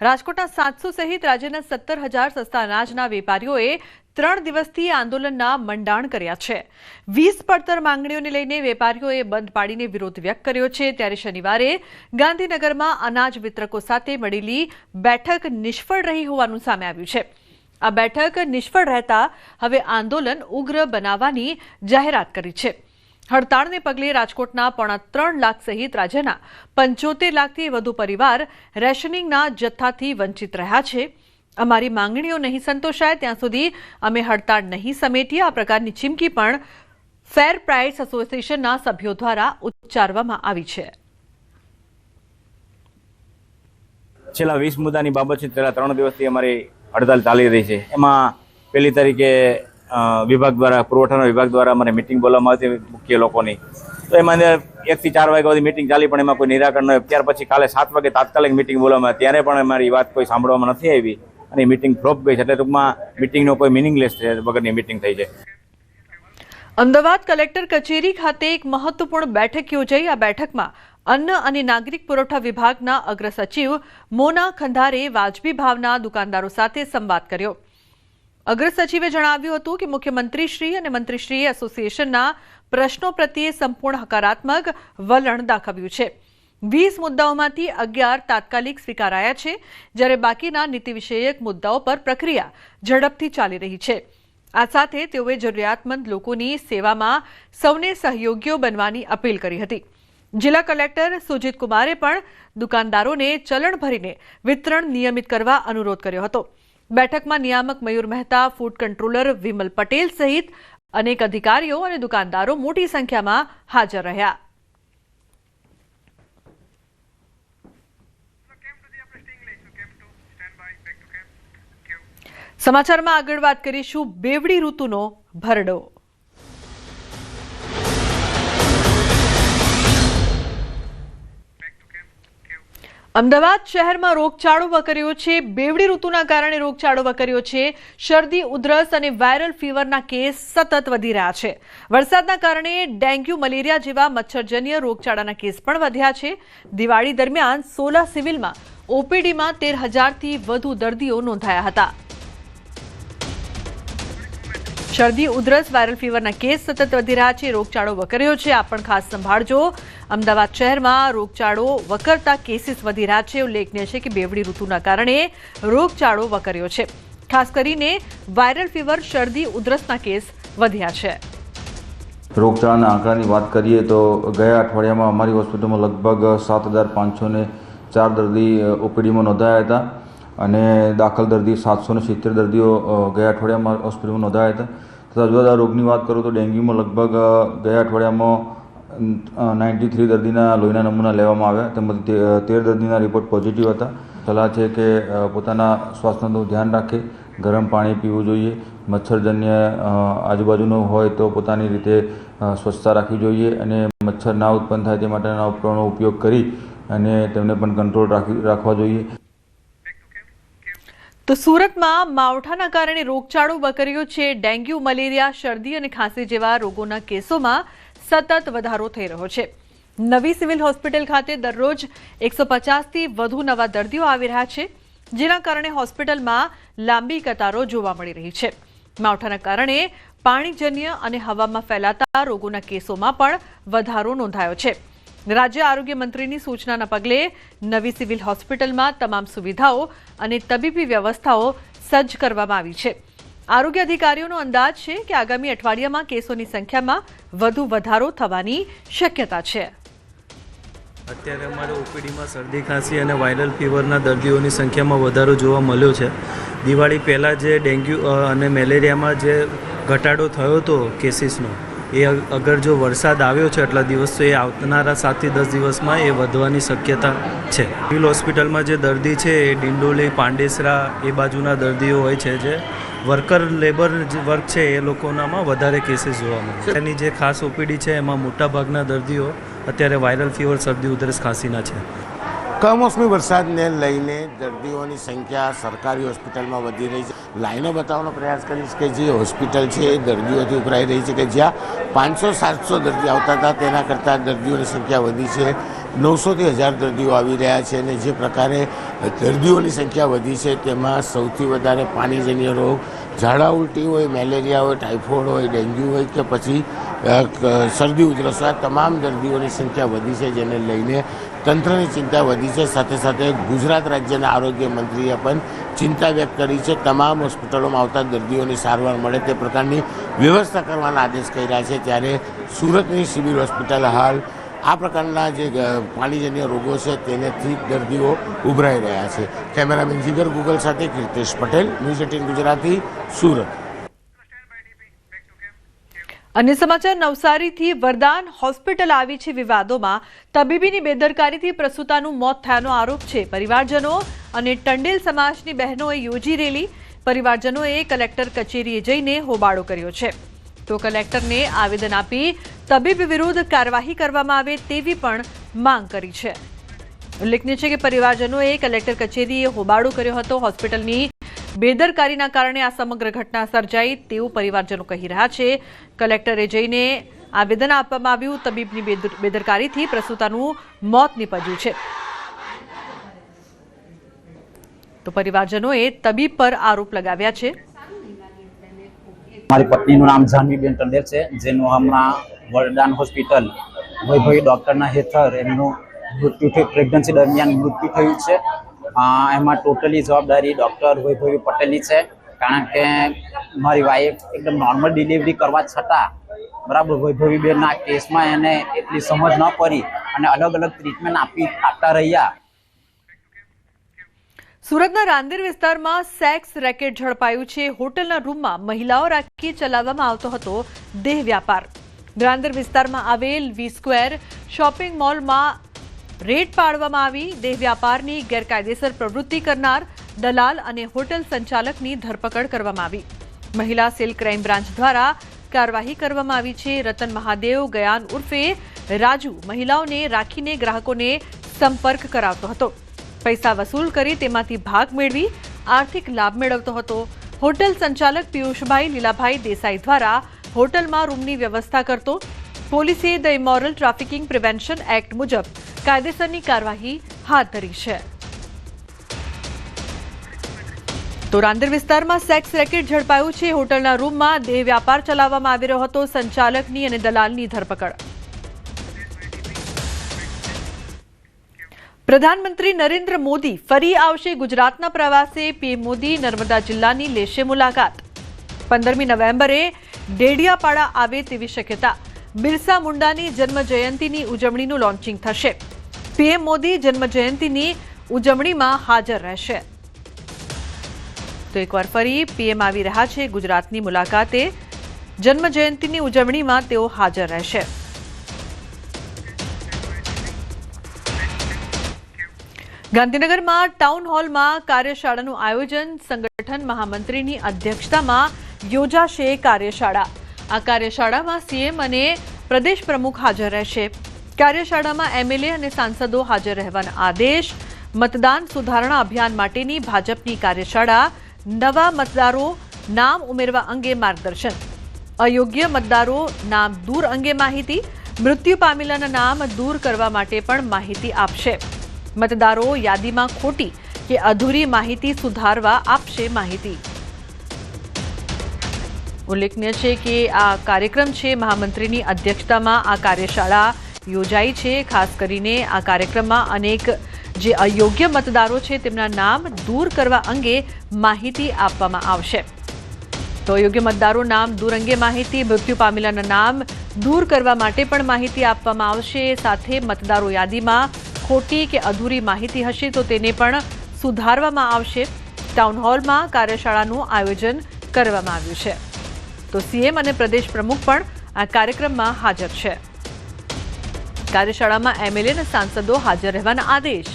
રાજકોટના 700 સહિત રાજ્યના 17,000 સસ્તા અનાજના વેપારીઓએ 3 દિવસથી આંદોલનના મંડાણ કર્યા છે। 20 પડતર માંગણીઓને લઈને વેપારીઓએ બંધ પાડીને વિરોધ વ્યક્ત કર્યો છે। ત્યારે શનિવારે ગાંધીનગરમાં અનાજ વિતરકો સાથે મળેલી બેઠક નિષ્ફળ રહી હોવાનું સામે આવ્યું છે। આ બેઠક નિષ્ફળ રહેતા હવે આંદોલન ઉગ્ર બનાવવાની જાહેરાત કરી છે। હડતાળને પગલે રાજકોટના 3.25 લાખ સહિત રાજ્યના 75 લાખથી વધુ પરિવાર રેશનિંગના જથ્થાથી વંચિત રહ્યા છે। અમારી માંગણીઓ નહીં સંતોષાય ત્યાં સુધી અમે હડતાળ નહીં સમેટીએ, આ પ્રકારની ચીમકી પણ ફેર પ્રાઇસ એસોસિએશનના સભ્યો દ્વારા ઉચ્ચારવામાં આવી છે। છેલ્લા 20 મુદ્દાની બાબત છે। છેલ્લા 3 દિવસથી અમારી હડતાલ ચાલી રહી છે। એમાં પહેલી તારીખે વિભાગ દ્વારા, પુરવઠાના વિભાગ દ્વારા અમારે મિટિંગ બોલાવવામાં આવતી મુખ્ય લોકોની, તો એમાં 1 થી 4 વાગ્યા સુધી મિટિંગ ચાલી, પણ એમાં કોઈ નિરાકરણ ન હોય। ત્યાર પછી કાલે 7 વાગે તાત્કાલિક મિટિંગ બોલાવવામાં, ત્યારે પણ અમારી વાત કોઈ સાંભળવામાં નથી આવી અને મિટિંગ ફ્લોપ ગઈ છે। એટલે ટૂંકમાં મિટિંગનો કોઈ મિનિંગલેસ વગરની મિટિંગ થઈ છે। અમદાવાદ કલેક્ટર કચેરી ખાતે એક મહત્વપૂર્ણ બેઠક યોજાઈ। આ બેઠકમાં અન્ન અને નાગરિક પુરવઠા વિભાગના અગ્ર સચિવ મોના ખંધારે વાજબી ભાવના દુકાનદારો સાથે સંવાદ કર્યો। અગ્ર સચિવે જણાવ્યું હતું કે મુખ્યમંત્રીશ્રી અને મંત્રીશ્રીએ એસોસિએશનના પ્રશ્નો પ્રત્યે સંપૂર્ણ હકારાત્મક વલણ દાખવ્યું છે। 20 મુદ્દાઓમાંથી 11 તાત્કાલિક સ્વીકારાયા છે, જ્યારે બાકીના નીતિ વિષયક મુદ્દાઓ પર પ્રક્રિયા ઝડપથી ચાલી રહી છે। આ સાથે તેઓએ જરૂરિયાતમંદ લોકોની સેવામાં સૌને સહયોગીઓ બનવાની અપીલ કરી હતી। જિલ્લા કલેક્ટર સુજીત કુમારે પણ દુકાનદારોને ચલણ ભરીને વિતરણ નિયમિત કરવા અનુરોધ કર્યો હતો। બેઠકમાં નિયામક મયુર મહેતા, ફૂડ કંટ્રોલર વિમલ પટેલ સહિત અનેક અધિકારીઓ અને દુકાનદારો મોટી સંખ્યામાં હાજર રહ્યા। સમાચારમાં આગળ વાત કરીશું બેવડી ઋતુનો ભરડો। અમદાવાદ શહેરમાં રોગચાળો વકર્યો છે। બેવડી ઋતુના કારણે રોગચાળો વકર્યો છે। શરદી, ઉધરસ અને વાયરલ ફીવરના કેસ સતત વધી રહ્યા છે। વરસાદના કારણે ડેન્ગ્યુ, મલેરિયા જેવા મચ્છરજન્ય રોગચાળાના કેસ પણ વધ્યા છે। દિવાળી દરમિયાન 16 સિવિલમાં ઓપીડીમાં 13,000થી વધુ દર્દીઓ નોંધાયા હતા। શરદી, ઉધરસ, વાયરલ ફીવરના કેસ સતત વધી રહ્યા છે। રોગચાળો વકર્યો છે, આ પણ ખાસ સંભાળજો। અમદાવાદ શહેરમાં રોગચાળો વકરતા કેસીસ વધી રહ્યા છે। ઉલ્લેખનીય છે કે બેવડી ઋતુના કારણે રોગચાળો વકર્યો છે। ખાસ કરીને વાયરલ ફીવર, શરદી, ઉધરસના કેસ વધ્યા છે। રોગચાળાના આંકડાની વાત કરીએ તો ગયા અઠવાડિયામાં અમારી હોસ્પિટલમાં લગભગ 7,504 દર્દી ઓપીડીમાં નોંધાયા હતા અને દાખલ દર્દી 770 દર્દીઓ ગયા અઠવાડિયામાં હોસ્પિટલમાં નોંધાયા હતા। તથા જુદા રોગની વાત કરું તો ડેન્ગ્યુમાં લગભગ ગયા અઠવાડિયામાં 93 દર્દીના લોહીના નમૂના લેવામાં આવ્યા, તેમજ 13 દર્દીના રિપોર્ટ પોઝિટિવ હતા। સલાહ છે કે પોતાના સ્વાસ્થ્યનું ધ્યાન રાખે, ગરમ પાણી પીવું જોઈએ, મચ્છરજન્ય આજુબાજુનું હોય તો પોતાની રીતે સ્વચ્છતા રાખવી જોઈએ અને મચ્છર ના ઉત્પન્ન થાય તે માટેના ઉપકરણોનો ઉપયોગ કરી અને તેમને પણ કંટ્રોલ રાખવા જોઈએ। તો સુરતમાં માવઠાના કારણે રોગચાળો વકર્યો છે। ડેન્ગ્યુ, મલેરિયા, શરદી અને ખાંસી જેવા રોગોના કેસોમાં સતત વધારો થઈ રહ્યો છે। નવી સિવિલ હોસ્પિટલ ખાતે દરરોજ 150થી વધુ નવા દર્દીઓ આવી રહ્યા છે, જેના કારણે હોસ્પિટલમાં લાંબી કતારો જોવા મળી રહી છે। માવઠાના કારણે પાણીજન્ય અને હવામાં ફેલાતા રોગોના કેસોમાં પણ વધારો નોંધાયો છે। રાજ્ય આરોગ્ય મંત્રીની સૂચનાના પગલે નવી સિવિલ હોસ્પિટલમાં તમામ સુવિધાઓ અને તબીબી વ્યવસ્થાઓ સજ્જ કરવામાં આવી છે। આરોગ્ય અધિકારીઓનો અંદાજ છે કે આગામી અઠવાડિયામાં કેસોની સંખ્યામાં વધુ વધારો થવાની શક્યતા છે। અત્યારે અમારે ઓપીડીમાં શરદી, ખાંસી અને વાયરલ ફીવરના દર્દીઓની સંખ્યામાં વધારો જોવા મળ્યો છે। દિવાળી પહેલાં જે ડેન્ગ્યુ અને મેલેરિયામાં જે ઘટાડો થયો હતો કેસીસનો, એ અગર જો વરસાદ આવ્યો છે એટલા દિવસ તો એ આવનારા 7 થી 10 દિવસમાં એ વધવાની શક્યતા છે। સિવિલ હોસ્પિટલમાં જે દર્દી છે એ ડિંડોલી, પાંડેસરા એ બાજુના દર્દીઓ હોય છે, જે વર્કર લેબર વર્ક છે એ લોકોનામાં વધારે કેસીસ જોવા મળે છે। એની જે ખાસ ઓપીડી છે એમાં મોટાભાગના દર્દીઓ અત્યારે વાયરલ ફીવર, શરદી, ઉધરસ, ખાંસીના છે। કમોસમી વરસાદને લઈને દર્દીઓની સંખ્યા સરકારી હોસ્પિટલમાં વધી રહી છે। લાઈનો બતાવવાનો પ્રયાસ કરીશ કે જે હોસ્પિટલ છે એ દર્દીઓથી ઉભરાઈ રહી છે, કે જ્યાં 500-700 દર્દી આવતા હતા તેના કરતાં દર્દીઓની સંખ્યા વધી છે। 900થી 1000 દર્દીઓ આવી રહ્યા છે અને જે પ્રકારે દર્દીઓની સંખ્યા વધી છે તેમાં સૌથી વધારે પાણીજન્ય રોગ, ઝાડા ઉલટી હોય, મેલેરિયા હોય, ટાઇફોઇડ હોય, ડેન્ગ્યુ હોય કે પછી શરદી ઉધરસ, આ તમામ દર્દીઓની સંખ્યા વધી છે, જેને લઈને તંત્રની ચિંતા વધી છે. સાથે સાથે ગુજરાત રાજ્યના આરોગ્ય મંત્રીએ પણ ચિંતા વ્યક્ત કરી છે. તમામ હોસ્પિટલોમાં આવતા દર્દીઓની સારવાર મળે તે પ્રકારની વ્યવસ્થા કરવાના આદેશ કર્યા છે. ત્યારે સુરતની સિવિલ હોસ્પિટલ હાલ આ પ્રકારના જે પાણીજન્ય રોગો છે તેનાથી દર્દીઓ ઉભરાઈ રહ્યા છે. કેમેરામેન જીગર ગુગલ સાથે કીર્તેશ પટેલ, ન્યૂઝ 18 ગુજરાતી, સુરત. અન્ય સમાચાર, નવસારીથી વરદાન હોસ્પિટલ આવી છે વિવાદોમાં. તબીબીની બેદરકારીથી પ્રસૂતાનું મોત થયાનો આરોપ છે. પરિવારજનો અને ટંડેલ સમાજની બહેનોએ યોજી રેલી. પરિવારજનોએ કલેક્ટર કચેરીએ જઈને હોબાળો કર્યો છે. તો કલેક્ટરને આવેદન આપી તબીબ વિરુદ્ધ કાર્યવાહી કરવામાં આવે તેવી પણ માંગ કરી છે. ઉલ્લેખનીય છે કે પરિવારજનોએ કલેક્ટર કચેરીએ હોબાળો કર્યો હતો. હોસ્પિટલની બેદરકારીના કારણે આ સમગ્ર ઘટના સર્જાઈ તેવું પરિવારજનો કહી રહ્યા છે. કલેક્ટરે જઈને આવેદન આપવામાં આવ્યું. તબીબની બેદરકારીથી પ્રસૂતાનું મોત નીપજ્યું છે. તો પરિવારજનોએ તબીબ પર આરોપ લગાવ્યા છે. મારી પત્નીનું નામ જાનવીબેન ટંડેલ છે, જેનું હમણાં વરદાન હોસ્પિટલ વૈભવી ડૉક્ટરના હેઠળ એમનું મૃત્યુ થયું, પ્રેગ્નન્સી દરમિયાન મૃત્યુ થયું છે. એમાં ટોટલી જવાબદારી ડૉક્ટર વૈભવી પટેલની છે, કારણ કે મારી વાઈફ એકદમ નોર્મલ ડિલિવરી કરવા છતાં બરાબર વૈભવીબેનના કેસમાં એને એટલી સમજ ન પડી અને અલગ અલગ ટ્રીટમેન્ટ આપતા રહ્યા. સુરતના રાંદેર વિસ્તારમાં સેક્સ રેકેટ ઝડપાયું છે. હોટલના રૂમમાં મહિલાઓ રાખી ચલાવવામાં આવતો હતો દેહ વ્યાપાર. રાંદેર વિસ્તારમાં આવેલ V² શોપિંગ મોલમાં રેડ પાડવામાં આવી. દેહ વ્યાપારની ગેરકાયદેસર પ્રવૃત્તિ કરનાર દલાલ અને હોટલ સંચાલકની ધરપકડ કરવામાં આવી. મહિલા સેલ ક્રાઇમ બ્રાન્ચ દ્વારા કાર્યવાહી કરવામાં આવી છે. રતન મહાદેવ ગયાન ઉર્ફે રાજુ મહિલાઓને રાખીને ગ્રાહકોને સંપર્ક કરાવતો હતો. પૈસા વસૂલ કરી તેમાંથી ભાગ મેળવી આર્થિક લાભ મેળવતો હતો. હોટલ સંચાલક પિયુષભાઈ લીલાભાઈ દેસાઈ દ્વારા હોટલમાં રૂમની વ્યવસ્થા કરતો. પોલીસે the immoral trafficking prevention act મુજબ કાયદેસરની કાર્યવાહી હાથ ધરી છે. તો રાંદેર વિસ્તારમાં સેક્સ રેકેટ ઝડપાયું છે. હોટલના રૂમમાં દેહ વ્યાપાર ચલાવવામાં આવી રહ્યો હતો. સંચાલકની અને દલાલની ધરપકડ. પ્રધાનમંત્રી નરેન્દ્ર મોદી ફરી આવશે ગુજરાતના પ્રવાસે. પીએમ મોદી નર્મદા જિલ્લાની લેશે મુલાકાત. 15મી નવેમ્બરે ડેડિયાપાડા આવે તેવી શક્યતા. બિરસા મુંડાની જન્મ જયંતિની ઉજવણીનું લોન્ચિંગ થશે. પીએમ મોદી જન્મ જયંતિની ઉજવણીમાં હાજર રહેશે. તો એકવાર ફરી પીએમ આવી રહ્યા છે ગુજરાતની મુલાકાતે. જન્મ જયંતિની ઉજવણીમાં તેઓ હાજર રહેશે. ગાંધીનગરમાં ટાઉન હોલમાં કાર્યશાળાનું આયોજન. સંગઠન મહામંત્રીની અધ્યક્ષતામાં યોજાશે કાર્યશાળા. આ કાર્યશાળામાં સીએમ અને પ્રદેશ પ્રમુખ હાજર રહેશે. કાર્યશાળામાં એમએલએ અને સાંસદો હાજર રહેવાના આદેશ. મતદાન સુધારણા અભિયાન માટેની ભાજપની કાર્યશાળા. નવા મતદારો નામ ઉમેરવા અંગે માર્ગદર્શન. અયોગ્ય મતદારો નામ દૂર અંગે માહિતી. મૃત્યુ પામેલાના નામ દૂર કરવા માટે પણ માહિતી આપશે. મતદારો યાદીમાં ખોટી કે અધૂરી માહિતી સુધારવા આપશે માહિતી. ઉલ્લેખનીય છે કે આ કાર્યક્રમ છે મહામંત્રીની અધ્યક્ષતામાં આ કાર્યશાળા યોજાઈ છે. ખાસ કરીને આ કાર્યક્રમમાં અનેક જે અયોગ્ય મતદારો છે તેમના નામ દૂર કરવા અંગે માહિતી આપવામાં આવશે. તો અયોગ્ય મતદારો નામ દૂર અંગે માહિતી, મૃત્યુ પામેલાના નામ દૂર કરવા માટે પણ માહિતી આપવામાં આવશે. સાથે મતદારો યાદીમાં ખોટી કે અધૂરી માહિતી હશે તો તેને પણ સુધારવામાં આવશે. ટાઉન હોલમાં કાર્યશાળાનું આયોજન કરવામાં આવ્યું છે. તો સીએમ અને પ્રદેશ પ્રમુખ પણ આ કાર્યક્રમમાં હાજર છે. કાર્યશાળામાં એમએલએ અને સાંસદો હાજર રહેવાના આદેશ.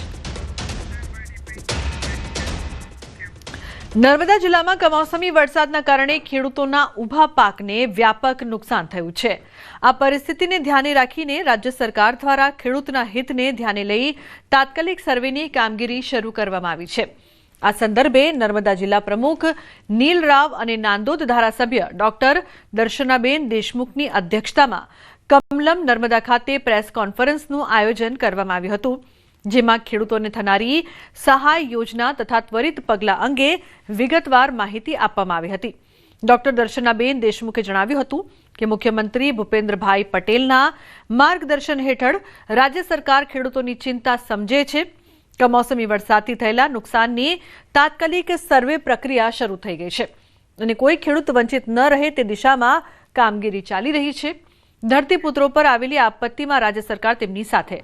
નર્મદા જિલ્લામાં કમોસમી વરસાદના કારણે ખેડૂતોના ઊભા પાકને વ્યાપક નુકસાન થયું છે. આ પરિસ્થિતિને ધ્યાને રાખીને રાજ્ય સરકાર દ્વારા ખેડૂતના હિતને ધ્યાને લઈ તાત્કાલિક સર્વેની કામગીરી શરૂ કરવામાં આવી છે. આ સંદર્ભે નર્મદા જિલ્લા પ્રમુખ નીલ રાવ અને નાંદોદ ધારાસભ્ય ડોક્ટર દર્શનાબેન દેશમુખની અધ્યક્ષતામાં કમલમ નર્મદા ખાતે પ્રેસ કોન્ફરન્સનું આયોજન કરવામાં આવ્યું હતું, જેમાં ખેડૂતોને થનારી સહાય યોજના તથા ત્વરિત પગલાં અંગે વિગતવાર માહિતી આપવામાં આવી હતી. ડોક્ટર દર્શનાબેન દેશમુખે જણાવ્યું હતું કે મુખ્યમંત્રી ભૂપેન્દ્રભાઈ પટેલના માર્ગદર્શન હેઠળ રાજ્ય સરકાર ખેડૂતોની ચિંતા સમજે છે. કમોસમી વરસાદથી થયેલા નુકસાનની તાત્કાલિક સર્વે પ્રક્રિયા શરૂ થઈ ગઈ છે અને કોઈ ખેડૂત વંચિત ન રહે તે દિશામાં કામગીરી ચાલી રહી છે. ધરતીપુત્રો પર આવેલી આપત્તિમાં રાજ્ય સરકાર તેમની સાથે.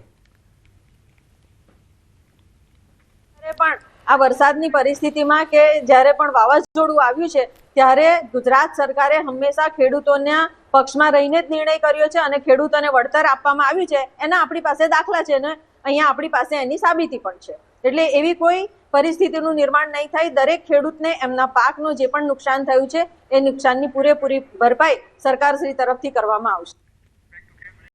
પણ આ વરસાદની પરિસ્થિતિમાં કે જ્યારે પણ વાવાઝોડું આવ્યું છે ત્યારે ગુજરાત સરકારે હંમેશા ખેડૂતોના પક્ષમાં રહીને જ નિર્ણય કર્યો છે અને ખેડૂતોને વળતર આપવામાં આવ્યું છે એના આપણી પાસે દાખલા છે ને અહીંયા આપણી પાસે એની સાબિતી પણ છે. એટલે એવી કોઈ પરિસ્થિતિનું નિર્માણ નહીં થાય. દરેક ખેડૂતને એમના પાકનું જે પણ નુકસાન થયું છે એ નુકસાનની પૂરેપૂરી ભરપાઈ સરકારશ્રી તરફથી કરવામાં આવશે.